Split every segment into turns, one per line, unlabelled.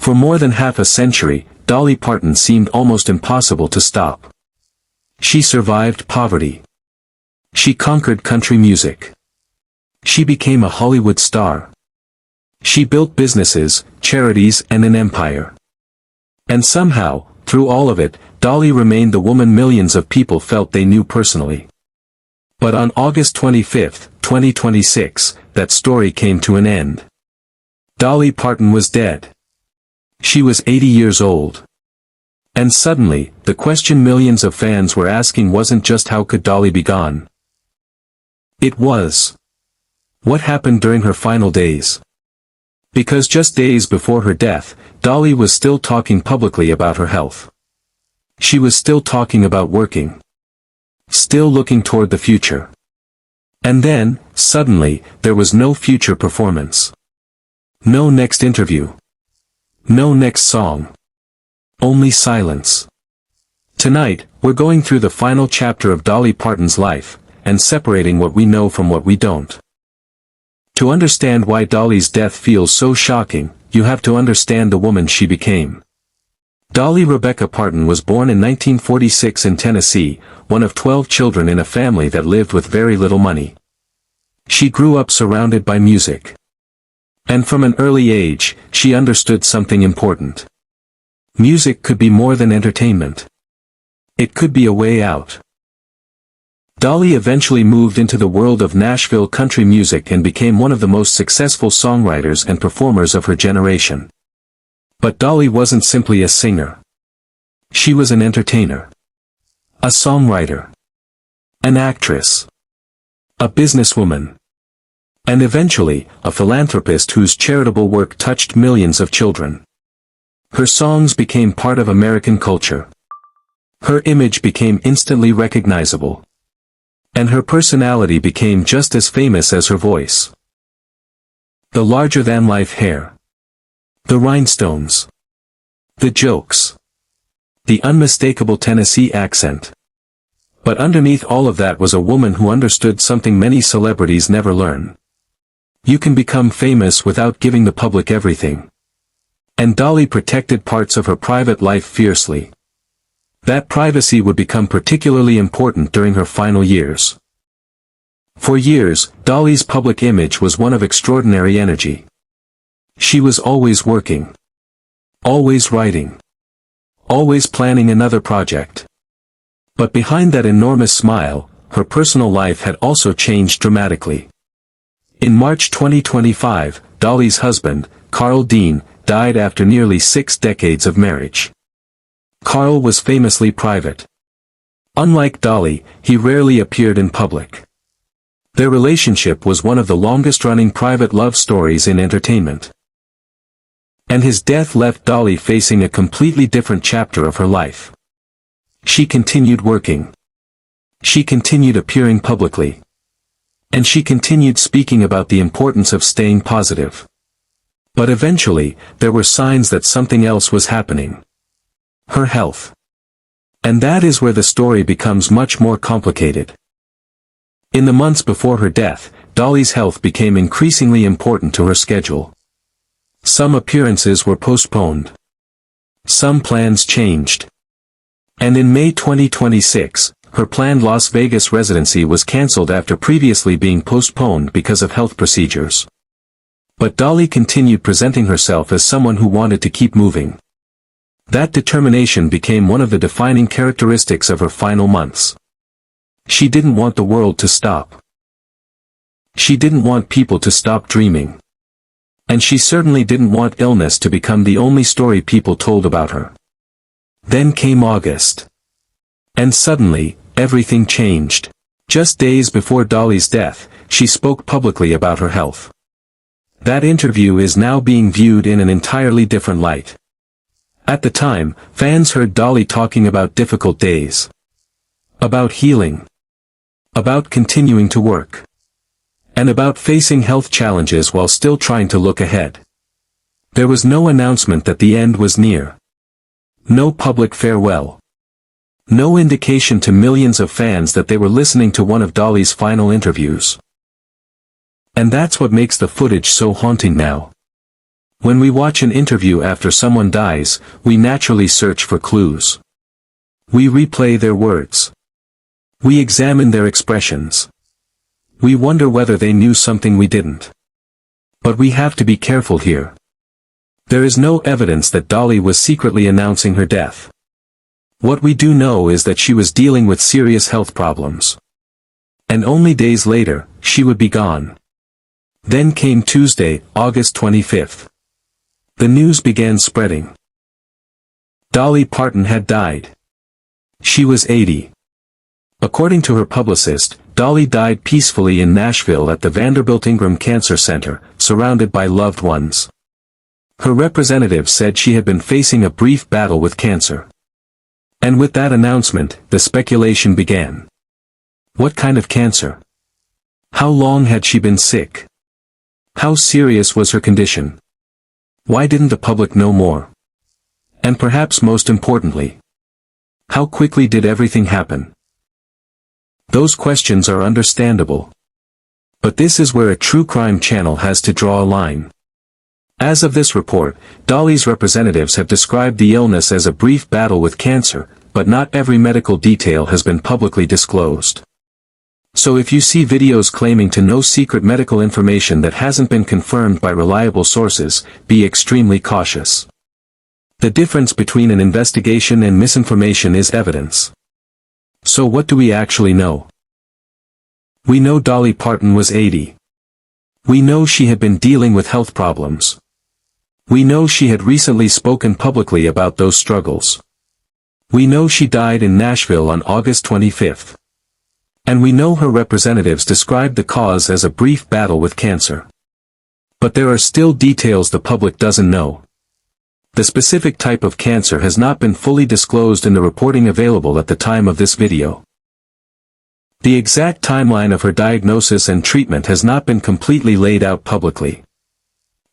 For more than half a century, Dolly Parton seemed almost impossible to stop. She survived poverty. She conquered country music. She became a Hollywood star. She built businesses, charities, and an empire. And somehow, through all of it, Dolly remained the woman millions of people felt they knew personally. But on August 25, 2026, that story came to an end. Dolly Parton was dead. She was 80 years old. And suddenly, the question millions of fans were asking wasn't just how could Dolly be gone? It was, what happened during her final days? Because just days before her death, Dolly was still talking publicly about her health. She was still talking about working. Still looking toward the future. And then, suddenly, there was no future performance. No next interview. No next song. Only silence. Tonight, we're going through the final chapter of Dolly Parton's life, and separating what we know from what we don't. To understand why Dolly's death feels so shocking, you have to understand the woman she became. Dolly Rebecca Parton was born in 1946 in Tennessee, one of 12 children in a family that lived with very little money. She grew up surrounded by music. And from an early age, she understood something important. Music could be more than entertainment. It could be a way out. Dolly eventually moved into the world of Nashville country music and became one of the most successful songwriters and performers of her generation. But Dolly wasn't simply a singer. She was an entertainer. A songwriter. An actress. A businesswoman. And eventually, a philanthropist whose charitable work touched millions of children. Her songs became part of American culture. Her image became instantly recognizable. And her personality became just as famous as her voice. The larger-than-life hair. The rhinestones. The jokes. The unmistakable Tennessee accent. But underneath all of that was a woman who understood something many celebrities never learn. You can become famous without giving the public everything. And Dolly protected parts of her private life fiercely. That privacy would become particularly important during her final years. For years, Dolly's public image was one of extraordinary energy. She was always working. Always writing. Always planning another project. But behind that enormous smile, her personal life had also changed dramatically. In March 2025, Dolly's husband, Carl Dean, died after nearly 6 decades of marriage. Carl was famously private. Unlike Dolly, he rarely appeared in public. Their relationship was one of the longest-running private love stories in entertainment. And his death left Dolly facing a completely different chapter of her life. She continued working. She continued appearing publicly. And she continued speaking about the importance of staying positive. But eventually, there were signs that something else was happening. Her health. And that is where the story becomes much more complicated. In the months before her death, Dolly's health became increasingly important to her schedule. Some appearances were postponed. Some plans changed. And in May 2026, her planned Las Vegas residency was cancelled after previously being postponed because of health procedures. But Dolly continued presenting herself as someone who wanted to keep moving. That determination became one of the defining characteristics of her final months. She didn't want the world to stop. She didn't want people to stop dreaming. And she certainly didn't want illness to become the only story people told about her. Then came August. And suddenly, everything changed. Just days before Dolly's death, she spoke publicly about her health. That interview is now being viewed in an entirely different light. At the time, fans heard Dolly talking about difficult days. About healing. About continuing to work. And about facing health challenges while still trying to look ahead. There was no announcement that the end was near. No public farewell. No indication to millions of fans that they were listening to one of Dolly's final interviews. And that's what makes the footage so haunting now. When we watch an interview after someone dies, we naturally search for clues. We replay their words. We examine their expressions. We wonder whether they knew something we didn't. But we have to be careful here. There is no evidence that Dolly was secretly announcing her death. What we do know is that she was dealing with serious health problems. And only days later, she would be gone. Then came Tuesday, August 25th. The news began spreading. Dolly Parton had died. She was 80. According to her publicist, Dolly died peacefully in Nashville at the Vanderbilt Ingram Cancer Center, surrounded by loved ones. Her representative said she had been facing a brief battle with cancer. And with that announcement, the speculation began. What kind of cancer? How long had she been sick? How serious was her condition? Why didn't the public know more? And perhaps most importantly, how quickly did everything happen? Those questions are understandable. But this is where a true crime channel has to draw a line. As of this report, Dolly's representatives have described the illness as a brief battle with cancer, but not every medical detail has been publicly disclosed. So if you see videos claiming to know secret medical information that hasn't been confirmed by reliable sources, be extremely cautious. The difference between an investigation and misinformation is evidence. So what do we actually know? We know Dolly Parton was 80. We know she had been dealing with health problems. We know she had recently spoken publicly about those struggles. We know she died in Nashville on August 25th. And we know her representatives described the cause as a brief battle with cancer. But there are still details the public doesn't know. The specific type of cancer has not been fully disclosed in the reporting available at the time of this video. The exact timeline of her diagnosis and treatment has not been completely laid out publicly.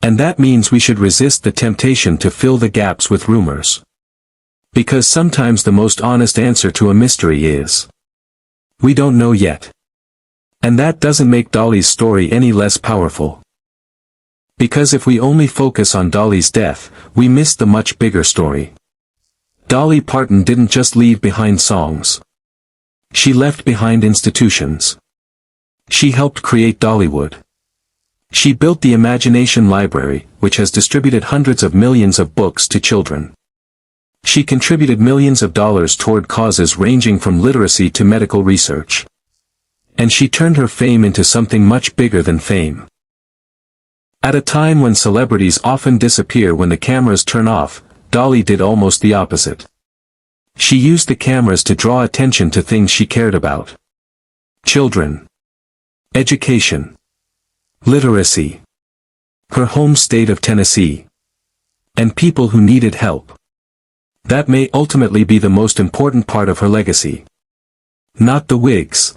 And that means we should resist the temptation to fill the gaps with rumors. Because sometimes the most honest answer to a mystery is, we don't know yet. And that doesn't make Dolly's story any less powerful. Because if we only focus on Dolly's death, we miss the much bigger story. Dolly Parton didn't just leave behind songs. She left behind institutions. She helped create Dollywood. She built the Imagination Library, which has distributed hundreds of millions of books to children. She contributed millions of dollars toward causes ranging from literacy to medical research. And she turned her fame into something much bigger than fame. At a time when celebrities often disappear when the cameras turn off, Dolly did almost the opposite. She used the cameras to draw attention to things she cared about. Children. Education. Literacy. Her home state of Tennessee. And people who needed help. That may ultimately be the most important part of her legacy. Not the wigs.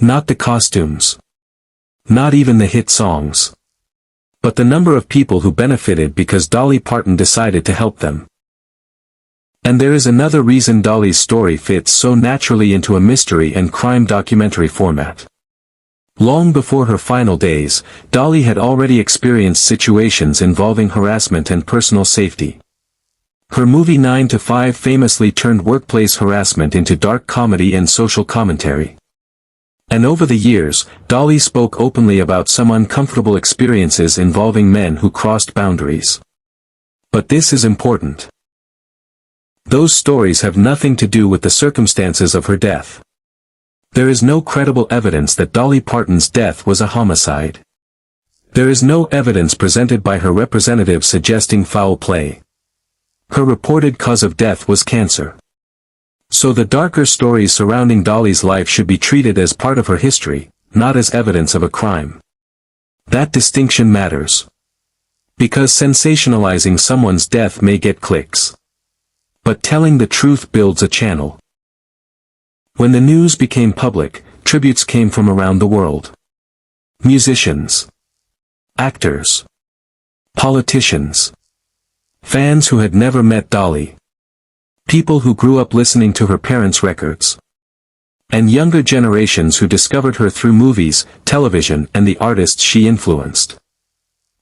Not the costumes. Not even the hit songs. But the number of people who benefited because Dolly Parton decided to help them. And there is another reason Dolly's story fits so naturally into a mystery and crime documentary format. Long before her final days, Dolly had already experienced situations involving harassment and personal safety. Her movie 9 to 5 famously turned workplace harassment into dark comedy and social commentary. And over the years, Dolly spoke openly about some uncomfortable experiences involving men who crossed boundaries. But this is important. Those stories have nothing to do with the circumstances of her death. There is no credible evidence that Dolly Parton's death was a homicide. There is no evidence presented by her representative suggesting foul play. Her reported cause of death was cancer. So the darker stories surrounding Dolly's life should be treated as part of her history, not as evidence of a crime. That distinction matters. Because sensationalizing someone's death may get clicks. But telling the truth builds a channel. When the news became public, tributes came from around the world. Musicians. Actors. Politicians. Fans who had never met Dolly. People who grew up listening to her parents' records. And younger generations who discovered her through movies, television, and the artists she influenced.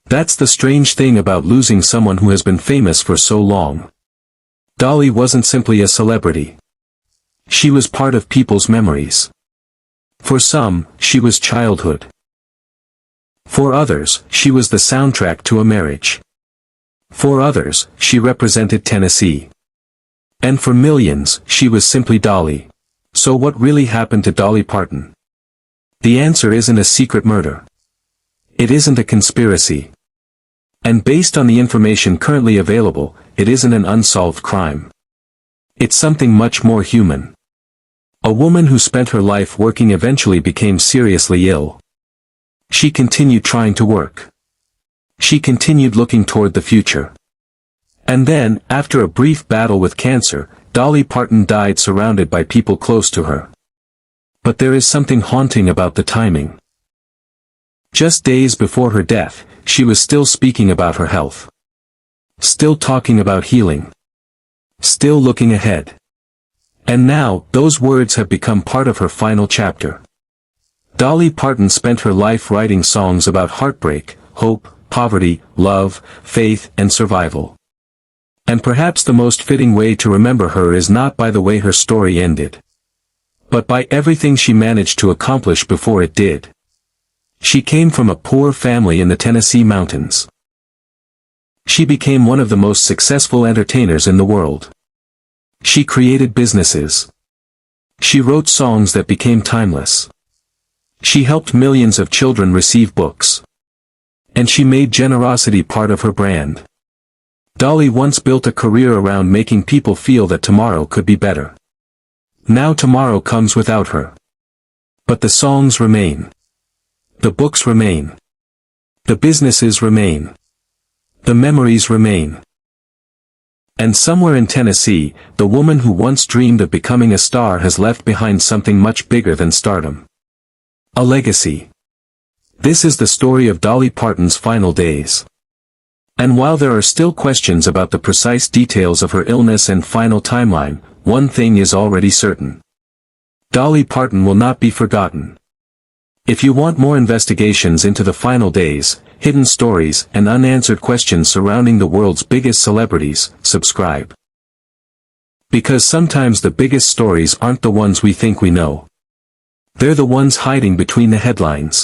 That's the strange thing about losing someone who has been famous for so long. Dolly wasn't simply a celebrity. She was part of people's memories. For some, she was childhood. For others, she was the soundtrack to a marriage. For others, she represented Tennessee. And for millions, she was simply Dolly. So what really happened to Dolly Parton? The answer isn't a secret murder. It isn't a conspiracy. And based on the information currently available, it isn't an unsolved crime. It's something much more human. A woman who spent her life working eventually became seriously ill. She continued trying to work. She continued looking toward the future. And then, after a brief battle with cancer, Dolly Parton died surrounded by people close to her. But there is something haunting about the timing. Just days before her death, she was still speaking about her health. Still talking about healing. Still looking ahead. And now, those words have become part of her final chapter. Dolly Parton spent her life writing songs about heartbreak, hope, poverty, love, faith, and survival. And perhaps the most fitting way to remember her is not by the way her story ended, but by everything she managed to accomplish before it did. She came from a poor family in the Tennessee mountains. She became one of the most successful entertainers in the world. She created businesses. She wrote songs that became timeless. She helped millions of children receive books. And she made generosity part of her brand. Dolly once built a career around making people feel that tomorrow could be better. Now tomorrow comes without her. But the songs remain. The books remain. The businesses remain. The memories remain. And somewhere in Tennessee, the woman who once dreamed of becoming a star has left behind something much bigger than stardom. A legacy. This is the story of Dolly Parton's final days. And while there are still questions about the precise details of her illness and final timeline, one thing is already certain. Dolly Parton will not be forgotten. If you want more investigations into the final days, hidden stories, and unanswered questions surrounding the world's biggest celebrities, subscribe. Because sometimes the biggest stories aren't the ones we think we know. They're the ones hiding between the headlines.